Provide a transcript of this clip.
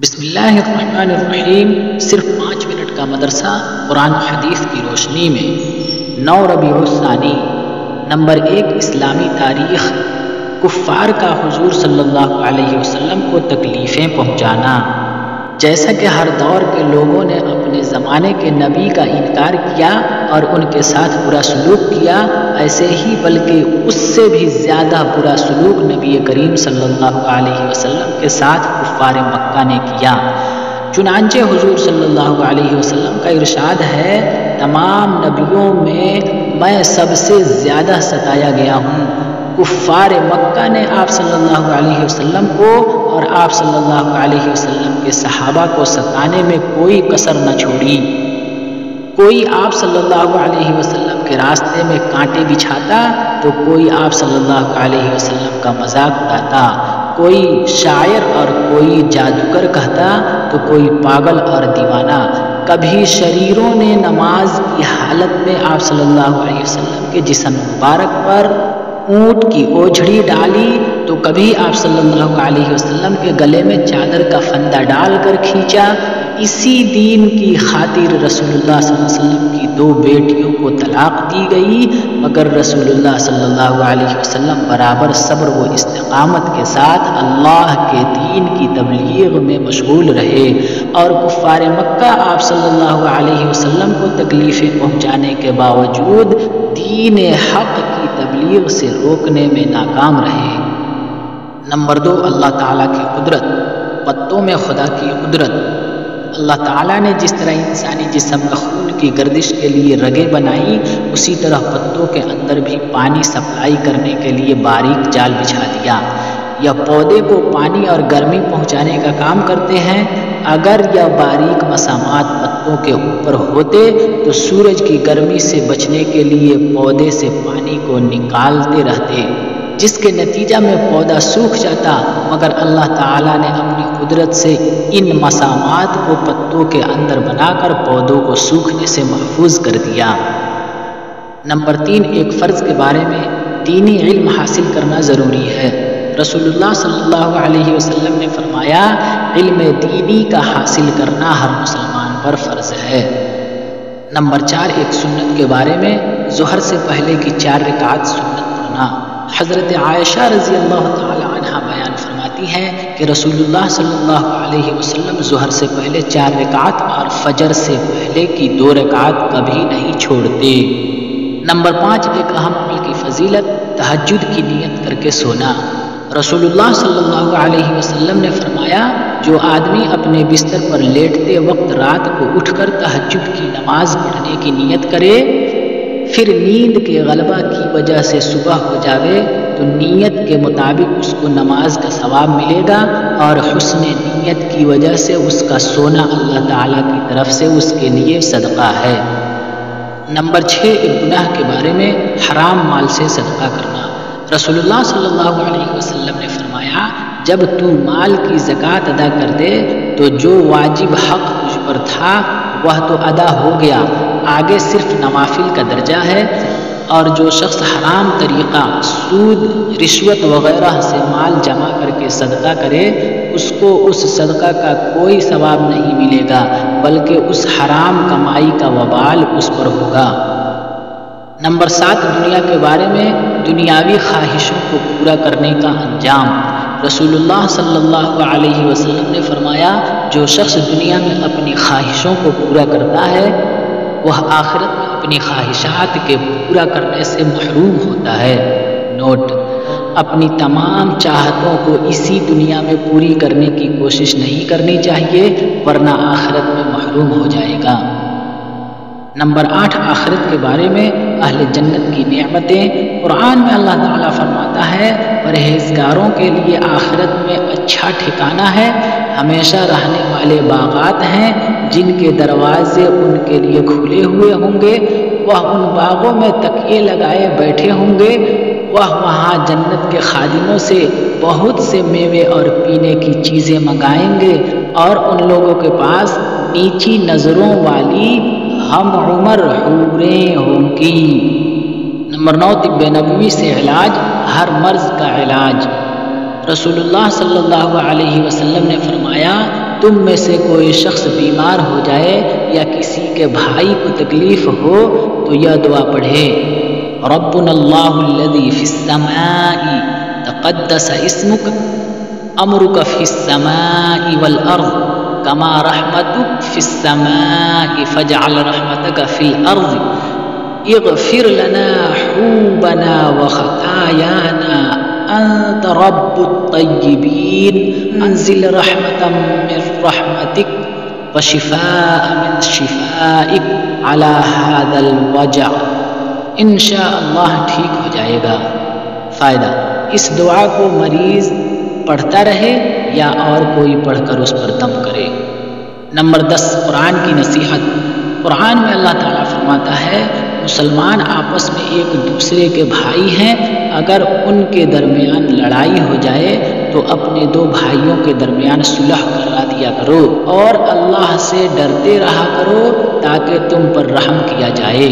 بسم اللہ الرحمن الرحیم۔ صرف 5 منٹ کا مدرسہ قرآن و حدیث کی روشنی میں 9 ربیع الثانی۔ نمبر 1، اسلامی تاریخ۔ کفار کا حضور صلی اللہ علیہ وسلم کو تکلیفیں پہنچانا۔ جیسا کہ ہر دور کے لوگوں نے اپنے زمانے کے نبی کا انکار کیا اور ان کے ساتھ برا سلوک کیا، ایسے ہی بلکہ اس سے بھی زیادہ برا سلوک نبی کریم صلی اللہ علیہ وسلم کے ساتھ کفار مکہ نے کیا۔ چنانچہ حضور صلی اللہ علیہ وسلم کا ارشاد ہے، تمام نبیوں میں سب سے زیادہ ستایا گیا ہوں۔ کفار مکہ نے آپ صلی اللہ علیہ وسلم کو اور آپ صلی اللہ علیہ وسلم کے صحابہ کو ستانے میں کوئی کسر نہ چھوڑی۔ کوئی آپ صلی اللہ علیہ وسلم کے راستے میں کانٹے بچھاتا تو کوئی آپ صلی اللہ علیہ وسلم کا مذاق اڑاتا، کوئی شاعر اور کوئی جادوگر کہتا تو کوئی پاگل اور دیوانہ۔ کبھی شریروں نے نماز کی حالت میں آپ صلی اللہ علیہ وسلم کے جسم مبارک پر اونٹ کی اوجھڑی ڈالی تو کبھی آپ صلی اللہ علیہ وسلم کے گلے میں چادر کا فندہ ڈال کر کھینچا۔ اسی دین کی خاطر رسول اللہ صلی اللہ علیہ وسلم کی 2 بیٹیوں کو طلاق دی گئی، مگر رسول اللہ صلی اللہ علیہ وسلم برابر صبر و استقامت کے ساتھ اللہ کے دین کی تبلیغ میں مشغول رہے، اور کفار مکہ آپ صلی اللہ علیہ وسلم کو تکلیفیں پہنچانے کے باوجود دین حق کی تبلیغ سے روکنے میں ناکام رہے۔ نمبر 2، اللہ تعالیٰ کی قدرت۔ پتوں میں خدا کی قدرت۔ اللہ تعالیٰ نے جس طرح انسانی جسم کا خون کی گردش کے لیے رگیں بنائی، اسی طرح پتوں کے اندر بھی پانی سپلائی کرنے کے لیے باریک جال بچھا دیا۔ یہ پودے کو پانی اور گرمی پہنچانے کا کام کرتے ہیں۔ اگر یہ باریک مسامات پتوں کے اوپر ہوتے تو سورج کی گرمی سے بچنے کے لیے پودے سے پانی کو نکالتے رہتے، جس کے نتیجہ میں پودا سوکھ جاتا، مگر اللہ تعالیٰ نے اپنی قدرت سے ان مسامات کو پتوں کے اندر بنا کر پودوں کو سوکھنے سے محفوظ کر دیا۔ نمبر 3، ایک فرض کے بارے میں دینی علم حاصل کرنا ضروری ہے۔ رسول اللہ صلی اللہ علیہ وسلم نے فرمایا، علم دینی کا حاصل کرنا ہر مسلمان پر فرض ہے۔ نمبر 4، ایک سنت کے بارے میں ظہر سے پہلے کی 4 رکعت سنت پڑھنا۔ حضرت عائشہ رضی اللہ تعالی عنہا بیان فرماتی ہیں کہ رسول اللہ صلی اللہ علیہ وسلم ظہر سے پہلے 4 رکعت اور فجر سے پہلے کی 2 رکعت کبھی نہیں چھوڑتے۔ نمبر 5، ایک اہم عمل کی فضیلت، تہجد کی نیت کر کے سونا۔ رسول اللہ صلی اللہ علیہ وسلم نے فرمایا، جو آدمی اپنے بستر پر لیٹتے وقت رات کو اٹھ کر تہجد کی نماز پڑھنے کی نیت کرے، پھر نیند کے غلبہ کی وجہ سے صبح ہو جاوے تو نیت کے مطابق اس کو نماز کا ثواب ملے گا، اور حسن نیت کی وجہ سے اس کا سونا اللہ تعالیٰ کی طرف سے اس کے لیے صدقہ ہے۔ نمبر 6، ایک گناہ کے بارے میں حرام مال سے صدقہ کرنا۔ رسول اللہ صلی اللہ علیہ وسلم نے فرمایا، جب تو مال کی زکوٰۃ ادا کر دے تو جو واجب حق تجھ پر تھا وہ تو ادا ہو گیا، آگے صرف نوافل کا درجہ ہے، اور جو شخص حرام طریقہ، سود، رشوت وغیرہ سے مال جمع کر کے صدقہ کرے، اس کو اس صدقہ کا کوئی ثواب نہیں ملے گا، بلکہ اس حرام کمائی کا وبال اس پر ہوگا۔ نمبر 7، دنیا کے بارے میں دنیاوی خواہشوں کو پورا کرنے کا انجام۔ رسول اللہ صلی اللہ علیہ وسلم نے فرمایا، جو شخص دنیا میں اپنی خواہشوں کو پورا کرتا ہے وہ آخرت میں اپنی خواہشات کے پورا کرنے سے محروم ہوتا ہے۔ نوٹ: اپنی تمام چاہتوں کو اسی دنیا میں پوری کرنے کی کوشش نہیں کرنی چاہیے، ورنہ آخرت میں محروم ہو جائے گا۔ نمبر 8، آخرت کے بارے میں اہل جنت کی نعمتیں۔ قرآن میں اللہ تعالیٰ فرماتا ہے، پرہیزگاروں کے لیے آخرت میں اچھا ٹھکانہ ہے، ہمیشہ رہنے والے باغات ہیں جن کے دروازے ان کے لیے کھلے ہوئے ہوں گے، وہ ان باغوں میں تکیے لگائے بیٹھے ہوں گے، وہ وہاں جنت کے خادموں سے بہت سے میوے اور پینے کی چیزیں منگائیں گے، اور ان لوگوں کے پاس نیچی نظروں والی ہم عمر حوریں ہوں گی۔ نمبر 9، طب نبوی سے علاج، ہر مرض کا علاج۔ رسول اللہ صلی اللہ علیہ وسلم نے فرمایا، تم میں سے کوئی شخص بیمار ہو جائے یا کسی کے بھائی کو تکلیف ہو تو یہ دعا پڑھے، ربنا اللہ الذی فی السماء تقدس اسمک امرک فی السماء والارض کما رحمتک فی السماء فاجعل رحمتک فی الارض اغفر لنا حوبنا وخطايانا انت رب الطیبین انزل رحمتا من رحمتک وشفاء من شفائک علی هذا الوجع، انشاءاللہ ٹھیک ہو جائے گا۔ فائدہ، اس دعا کو مریض پڑھتا رہے یا اور کوئی پڑھ کر اس پر دم کرے۔ نمبر 10، قرآن کی نصیحت۔ قرآن میں اللہ تعالیٰ فرماتا ہے مسلمان آپس میں ایک دوسرے کے بھائی ہیں، اگر ان کے درمیان لڑائی ہو جائے تو اپنے دو بھائیوں کے درمیان صلح کرا دیا کرو اور اللہ سے ڈرتے رہا کرو تاکہ تم پر رحم کیا جائے۔